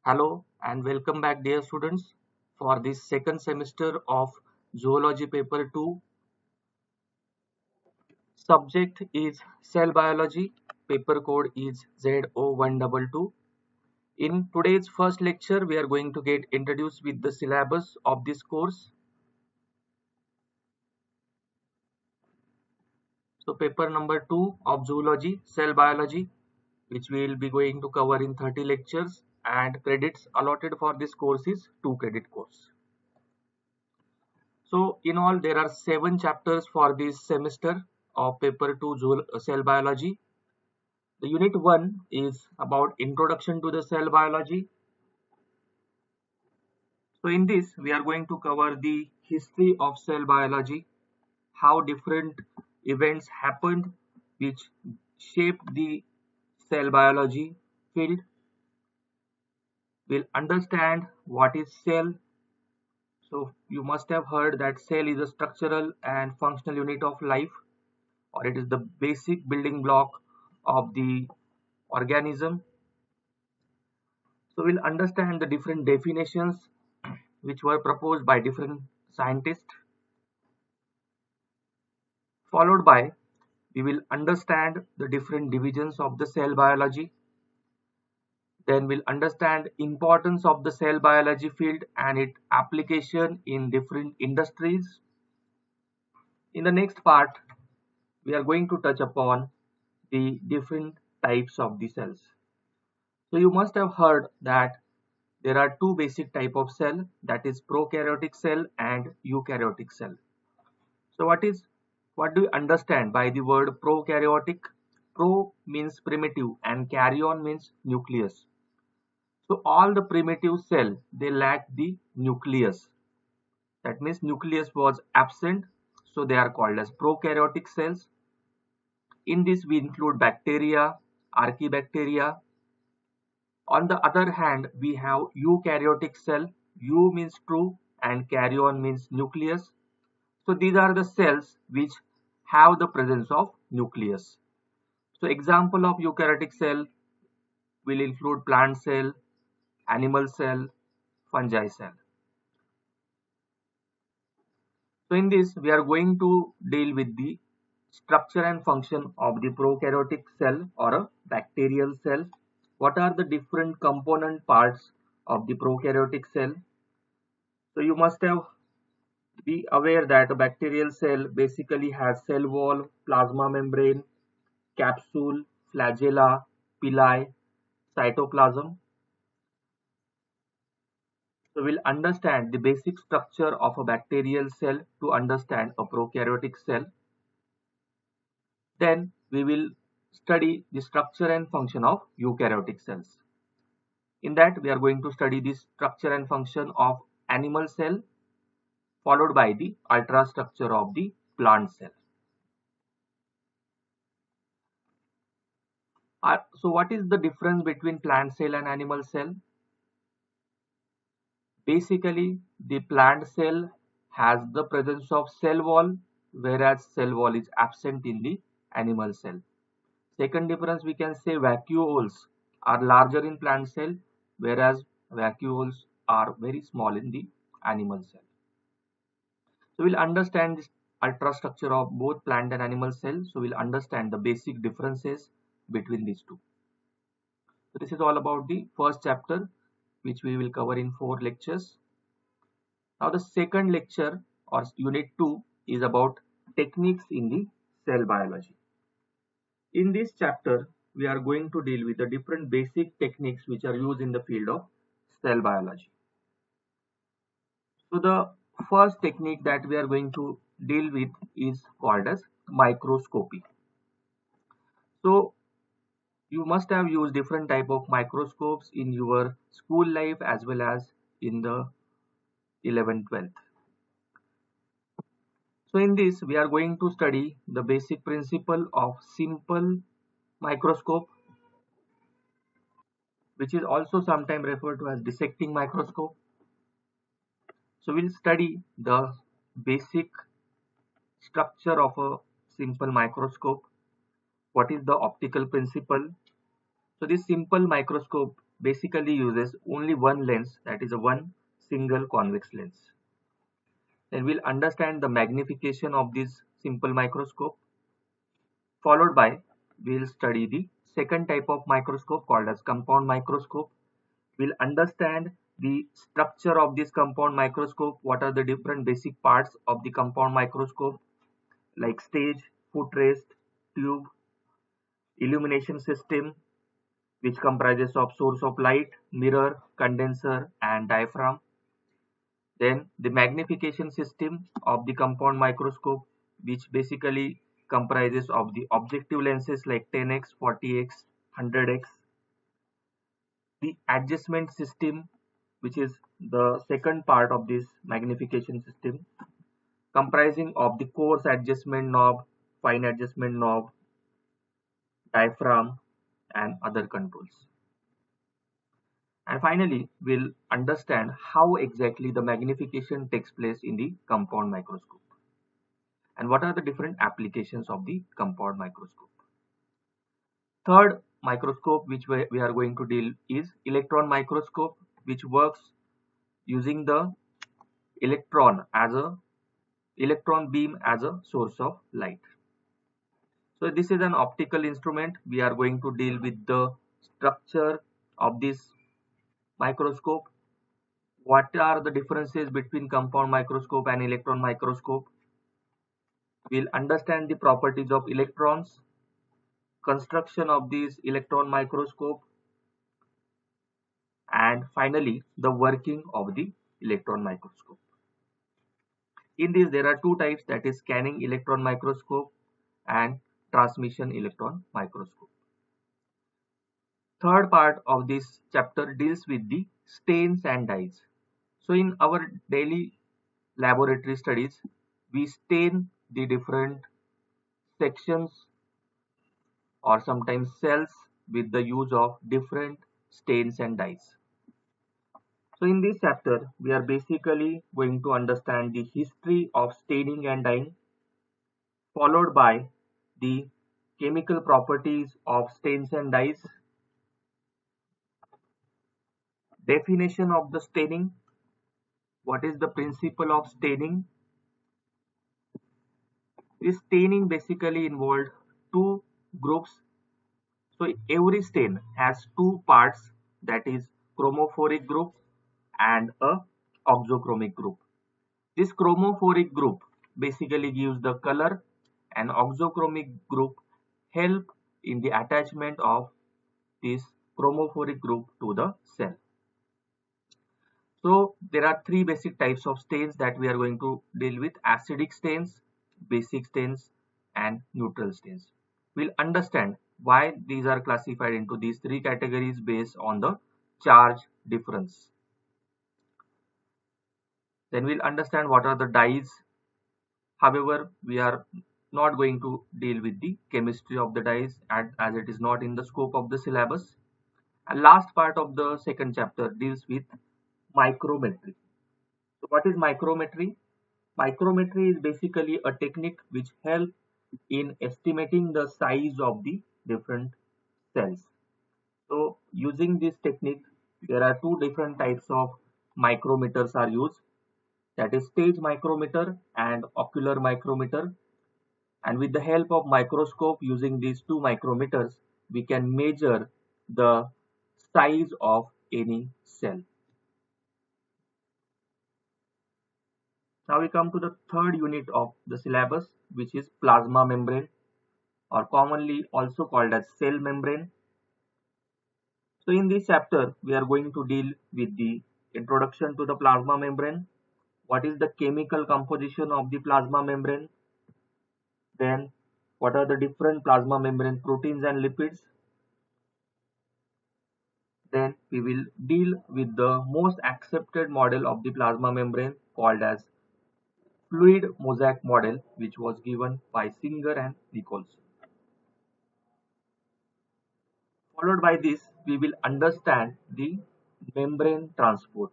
Hello and welcome back dear students for this second semester of Zoology paper 2. Subject is cell biology. Paper code is ZO122. In today's first lecture we are going to get introduced with the syllabus of this course. So paper number 2 of Zoology, cell biology, which we will be going to cover in 30 lectures, and credits allotted for this course is 2 credit course. So in all there are 7 chapters for this semester of paper 2 cell biology. The unit 1 is about introduction to the cell biology. So in this we are going to cover the history of cell biology, how different events happened which shaped the cell biology field. We'll understand what is cell. So you must have heard that cell is a structural and functional unit of life, or it is the basic building block of the organism. So we'll understand the different definitions which were proposed by different scientists, followed by we will understand the different divisions of the cell biology. Then we'll understand importance of the cell biology field and its application in different industries. In the next part we are going to touch upon the different types of the cells. So you must have heard that there are two basic type of cell, that is prokaryotic cell and eukaryotic cell. So what do you understand by the word prokaryotic? Pro means primitive and karyon means nucleus. So all the primitive cell they lack the nucleus. That means nucleus was absent, so they are called as prokaryotic cells. In this we include bacteria, archaebacteria. On the other hand, we have eukaryotic cell. Eu means true and karyon means nucleus. So these are the cells which have the presence of nucleus. So example of eukaryotic cell will include plant cell, animal cell, fungi cell. So in this we are going to deal with the structure and function of the prokaryotic cell or a bacterial cell. What are the different component parts of the prokaryotic cell? So you must have be aware that a bacterial cell basically has cell wall, plasma membrane, capsule, flagella, pili, cytoplasm. So we'll understand the basic structure of a bacterial cell to understand a prokaryotic cell. Then we will study the structure and function of eukaryotic cells. In that we are going to study the structure and function of animal cell, followed by the ultrastructure of the plant cell. So what is the difference between plant cell and animal cell? Basically, the plant cell has the presence of cell wall, whereas cell wall is absent in the animal cell. Second difference, we can say vacuoles are larger in plant cell, whereas vacuoles are very small in the animal cell. So we'll understand this ultrastructure of both plant and animal cells. So we'll understand the basic differences between these two. So this is all about the first chapter, which we will cover in 4 lectures. Now the second lecture or unit 2 is about techniques in the cell biology. In this chapter, we are going to deal with the different basic techniques which are used in the field of cell biology. So the first technique that we are going to deal with is called as microscopy. So you must have used different type of microscopes in your school life as well as in the 11th, 12th. So in this we are going to study the basic principle of simple microscope, which is also sometimes referred to as dissecting microscope. So we'll study the basic structure of a simple microscope. What is the optical principle? So this simple microscope basically uses only one lens, that is a one single convex lens. Then we'll understand the magnification of this simple microscope, followed by we'll study the second type of microscope called as compound microscope. We'll understand the structure of this compound microscope, what are the different basic parts of the compound microscope like stage, footrest, tube, illumination system, which comprises of source of light, mirror, condenser and diaphragm. Then the magnification system of the compound microscope, which basically comprises of the objective lenses like 10x, 40x, 100x. The adjustment system, which is the second part of this magnification system, comprising of the coarse adjustment knob, fine adjustment knob, diaphragm and other controls. And finally, we'll understand how exactly the magnification takes place in the compound microscope and what are the different applications of the compound microscope. Third microscope which we are going to deal is electron microscope, which works using the electron beam as a source of light. So this is an optical instrument. We are going to deal with the structure of this microscope. What are the differences between compound microscope and electron microscope? We'll understand the properties of electrons, construction of this electron microscope, and finally the working of the electron microscope. In this there are two types, that is scanning electron microscope and transmission electron microscope. Third part of this chapter deals with the stains and dyes. So in our daily laboratory studies, we stain the different sections or sometimes cells with the use of different stains and dyes. So in this chapter, we are basically going to understand the history of staining and dyeing, followed by the chemical properties of stains and dyes, definition of the staining, what is the principle of staining. This staining basically involved two groups. So every stain has two parts, that is chromophoric group and a oxochromic group. This chromophoric group basically gives the color and oxochromic group help in the attachment of this chromophoric group to the cell. So there are three basic types of stains that we are going to deal with: acidic stains, basic stains and neutral stains. We'll understand why these are classified into these three categories based on the charge difference. Then we'll understand what are the dyes. However, we are not going to deal with the chemistry of the dyes as it is not in the scope of the syllabus. And last part of the second chapter deals with micrometry. So what is micrometry? Micrometry is basically a technique which helps in estimating the size of the different cells. So using this technique, there are two different types of micrometers are used, that is stage micrometer and ocular micrometer. And with the help of microscope, using these two micrometers, we can measure the size of any cell. Now we come to the third unit of the syllabus, which is plasma membrane, or commonly also called as cell membrane. So in this chapter, we are going to deal with the introduction to the plasma membrane, what is the chemical composition of the plasma membrane, then what are the different plasma membrane proteins and lipids. Then we will deal with the most accepted model of the plasma membrane called as fluid mosaic model, which was given by Singer and Nichols. Followed by this, we will understand the membrane transport.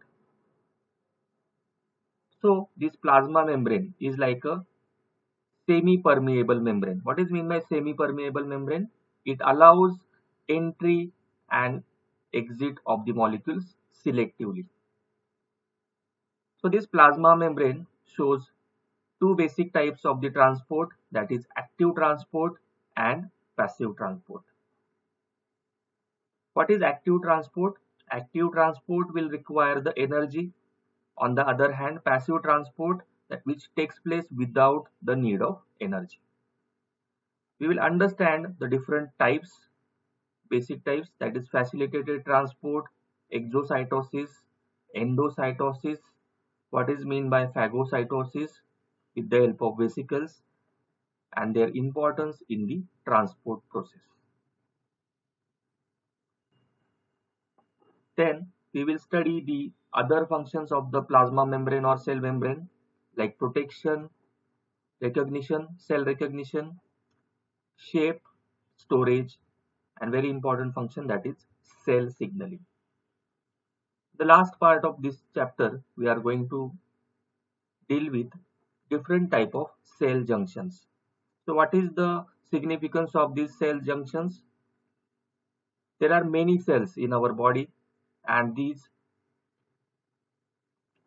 So this plasma membrane is like a semi-permeable membrane. What is meant by semi-permeable membrane? It allows entry and exit of the molecules selectively. So this plasma membrane shows two basic types of the transport, that is active transport and passive transport. What is active transport? Active transport will require the energy. On the other hand, passive transport, that which takes place without the need of energy. We will understand the different types, basic types, that is facilitated transport, exocytosis, endocytosis, what is meant by phagocytosis with the help of vesicles, and their importance in the transport process. Then we will study the other functions of the plasma membrane or cell membrane, like protection, recognition, cell recognition, shape, storage, and very important function, that is cell signaling. The last part of this chapter, we are going to deal with different type of cell junctions. So what is the significance of these cell junctions? There are many cells in our body, and these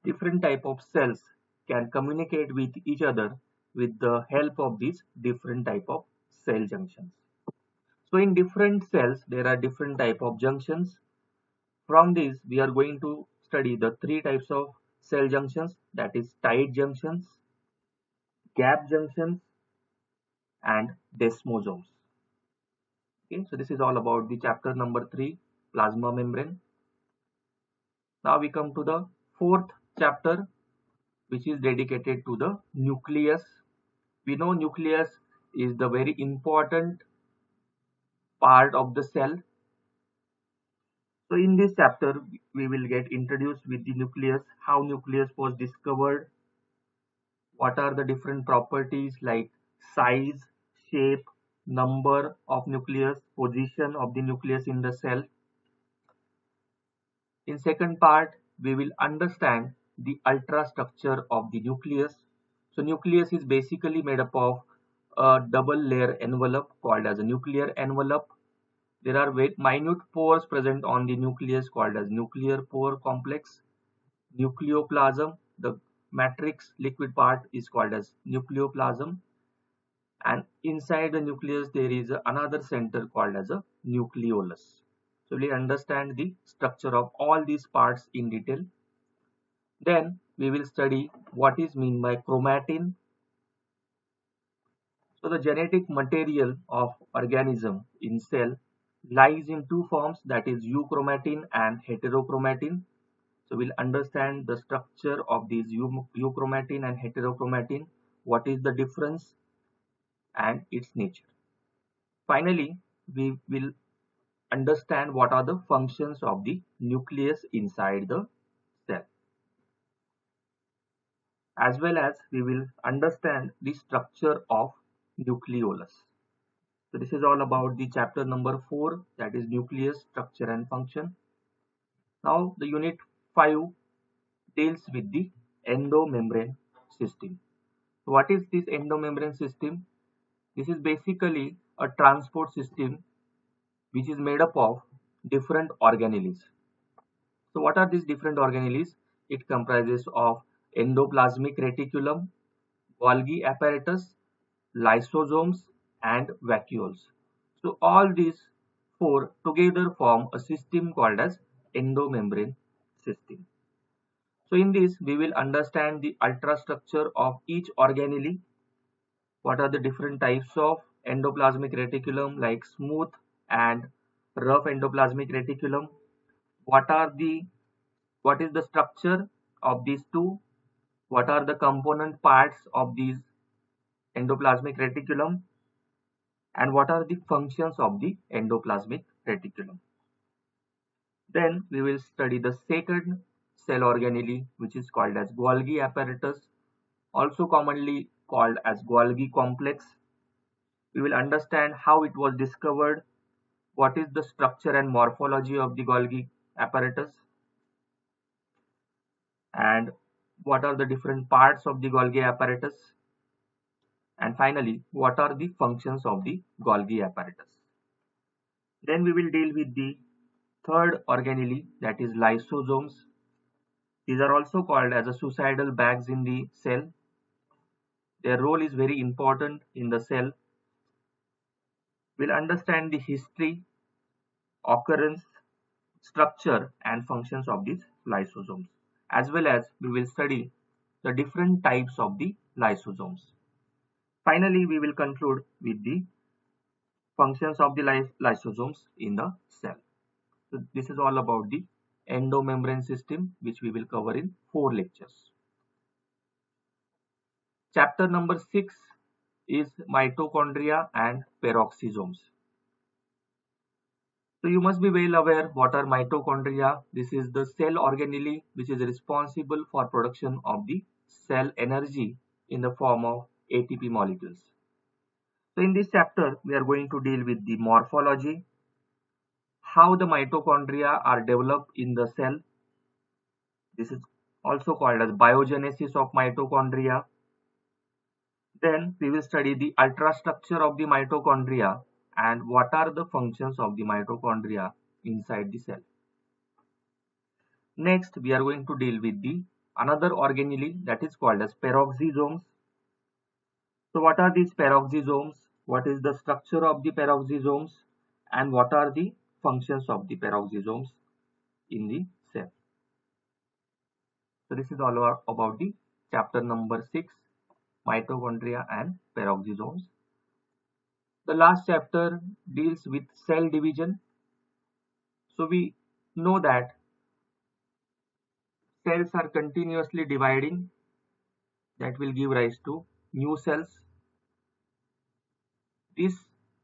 different type of cells can communicate with each other with the help of these different type of cell junctions. So in different cells, there are different type of junctions. From these, we are going to study the three types of cell junctions, that is tight junctions, gap junctions, and desmosomes. Okay, so this is all about the chapter number 3, plasma membrane. Now we come to the fourth chapter, which is dedicated to the nucleus. We know nucleus is the very important part of the cell. So in this chapter, we will get introduced with the nucleus, how nucleus was discovered, what are the different properties like size, shape, number of nucleus, position of the nucleus in the cell. In second part, we will understand the ultrastructure of the nucleus. So nucleus is basically made up of a double layer envelope called as a nuclear envelope. There are minute pores present on the nucleus called as nuclear pore complex. Nucleoplasm, the matrix liquid part, is called as nucleoplasm, and inside the nucleus there is another center called as a nucleolus. So we understand the structure of all these parts in detail. Then we will study what is meant by chromatin. So the genetic material of organism in cell lies in two forms, that is euchromatin and heterochromatin. So we'll understand the structure of these euchromatin and heterochromatin, what is the difference and its nature. Finally, we will understand what are the functions of the nucleus inside the cell, as well as we will understand the structure of nucleolus. So this is all about the chapter number 4, that is nucleus, structure and function. Now the unit 5 deals with the endomembrane system. So what is this endomembrane system? This is basically a transport system which is made up of different organelles. So what are these different organelles? It comprises of endoplasmic reticulum, Golgi apparatus, lysosomes, and vacuoles. So all these four together form a system called as endomembrane system. So in this we will understand the ultrastructure of each organelle. What are the different types of endoplasmic reticulum, like smooth and rough endoplasmic reticulum? What is the structure of these two? What are the component parts of these endoplasmic reticulum? And what are the functions of the endoplasmic reticulum? Then we will study the second cell organelle, which is called as Golgi apparatus, also commonly called as Golgi complex. We will understand how it was discovered, what is the structure and morphology of the Golgi apparatus, and what are the different parts of the Golgi apparatus, and finally what are the functions of the Golgi apparatus. Then we will deal with the third organelle, that is lysosomes. These are also called as a suicidal bags in the cell. Their role is very important in the cell. We'll understand the history, occurrence, structure and functions of these lysosomes, as well as we will study the different types of the lysosomes. Finally, we will conclude with the functions of the lysosomes in the cell. So this is all about the endomembrane system, which we will cover in 4 lectures. Chapter number 6 is mitochondria and peroxisomes. So you must be well aware what are mitochondria. This is the cell organelle which is responsible for production of the cell energy in the form of ATP molecules. So in this chapter, we are going to deal with the morphology, how the mitochondria are developed in the cell. This is also called as biogenesis of mitochondria. Then we will study the ultrastructure of the mitochondria and what are the functions of the mitochondria inside the cell. Next, we are going to deal with the another organelle that is called as peroxisomes. So what are these peroxisomes? What is the structure of the peroxisomes and what are the functions of the peroxisomes in the cell? So this is all about the chapter number 6, mitochondria and peroxisomes. The last chapter deals with cell division. So we know that cells are continuously dividing, that will give rise to new cells.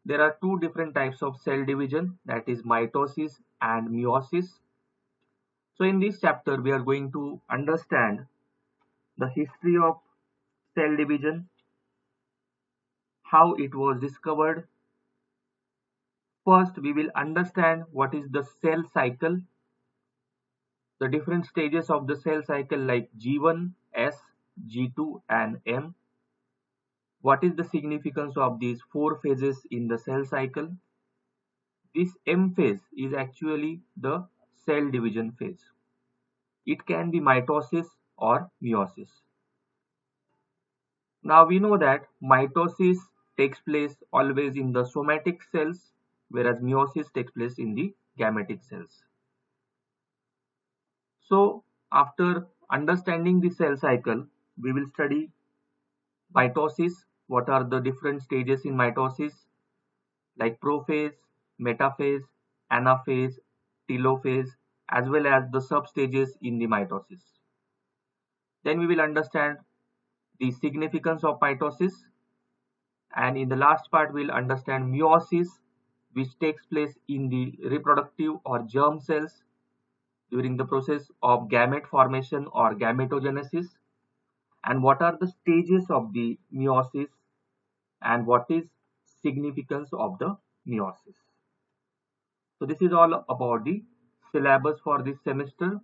There are two different types of cell division, that is mitosis and meiosis. So in this chapter we are going to understand the history of cell division, how it was discovered. First we will understand what is the cell cycle, the different stages of the cell cycle like G1, S, G2 and M. What is the significance of these 4 phases in the cell cycle? This M phase is actually the cell division phase. It can be mitosis or meiosis. Now we know that mitosis takes place always in the somatic cells, whereas meiosis takes place in the gametic cells. So after understanding the cell cycle, we will study mitosis. What are the different stages in mitosis, like prophase, metaphase, anaphase, telophase, as well as the substages in the mitosis. Then we will understand the significance of mitosis, and in the last part we will understand meiosis, which takes place in the reproductive or germ cells during the process of gamete formation or gametogenesis, and what are the stages of the meiosis and what is significance of the meiosis. So this is all about the syllabus for this semester.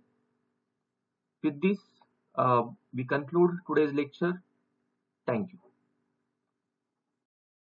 With this, we conclude today's lecture. Thank you.